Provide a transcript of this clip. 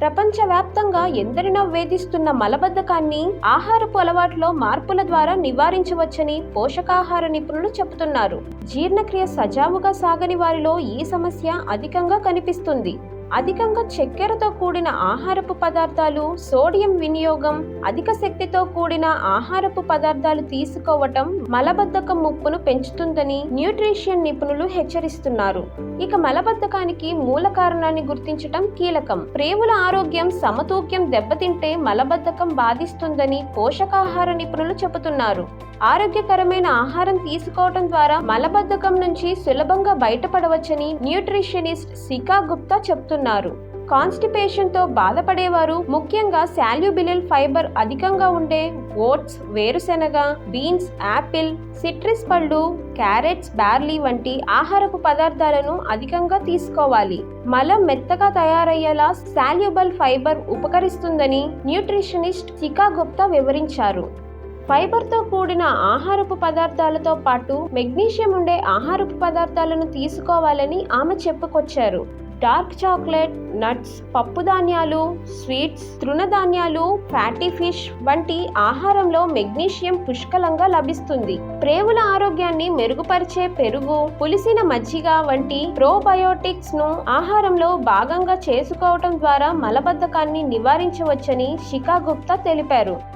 ప్రపంచవ్యాప్తంగా ఎందరినో వేధిస్తున్న మలబద్ధకాన్ని ఆహారపు అలవాట్లో మార్పుల ద్వారా నివారించవచ్చని పోషకాహార నిపుణులు చెబుతున్నారు. జీర్ణక్రియ సజావుగా సాగని వారిలో ఈ సమస్య అధికంగా కనిపిస్తుంది. అధికంగా చక్కెరతో కూడిన ఆహారపు పదార్థాలు, సోడియం వినియోగం, అధిక శక్తితో కూడిన ఆహారపు పదార్థాలు తీసుకోవటం మలబద్ధకం ముప్పును పెంచుతుందని న్యూట్రిషన్ నిపుణులు హెచ్చరిస్తున్నారు. ఇక మలబద్ధకానికి మూల కారణాన్ని గుర్తించటం కీలకం. ప్రేవుల ఆరోగ్యం సమతూక్యం దెబ్బతింటే మలబద్ధకం బాధిస్తుందని పోషకాహార నిపుణులు చెబుతున్నారు. ఆరోగ్యకరమైన ఆహారం తీసుకోవడం ద్వారా మలబద్ధకం నుంచి సులభంగా బయటపడవచ్చని న్యూట్రిషనిస్ట్ శిఖా గుప్తా చెబుతున్నారు. కాన్స్టిపేషన్ తో బాధపడేవారు ముఖ్యంగా సాల్యుబిల్ ఫైబర్ అధికంగా ఉండే ఓట్స్, వేరుశెనగ, బీన్స్, యాపిల్, సిట్రస్ పళ్ళు, క్యారెట్స్, బార్లీ వంటి ఆహారపు పదార్థాలను అధికంగా తీసుకోవాలి. మలం మెత్తగా తయారయ్యేలా సాల్యుబల్ ఫైబర్ ఉపకరిస్తుందని న్యూట్రిషనిస్ట్ శిఖా గుప్తా వివరించారు. ఫైబర్తో కూడిన ఆహారపు పదార్థాలతో పాటు మెగ్నీషియం ఉండే ఆహారపు పదార్థాలను తీసుకోవాలని ఆమె చెప్పుకొచ్చారు. డార్క్ చాక్లెట్, నట్స్, పప్పు ధాన్యాలు, స్వీట్స్, తృణధాన్యాలు, ఫ్యాటీ ఫిష్ వంటి ఆహారంలో మెగ్నీషియం పుష్కలంగా లభిస్తుంది. ప్రేవుల ఆరోగ్యాన్ని మెరుగుపరిచే పెరుగు, పులిసిన మజ్జిగ వంటి ప్రోబయోటిక్స్ ను ఆహారంలో భాగంగా చేసుకోవటం ద్వారా మలబద్ధకాన్ని నివారించవచ్చని శిఖా గుప్తా తెలిపారు.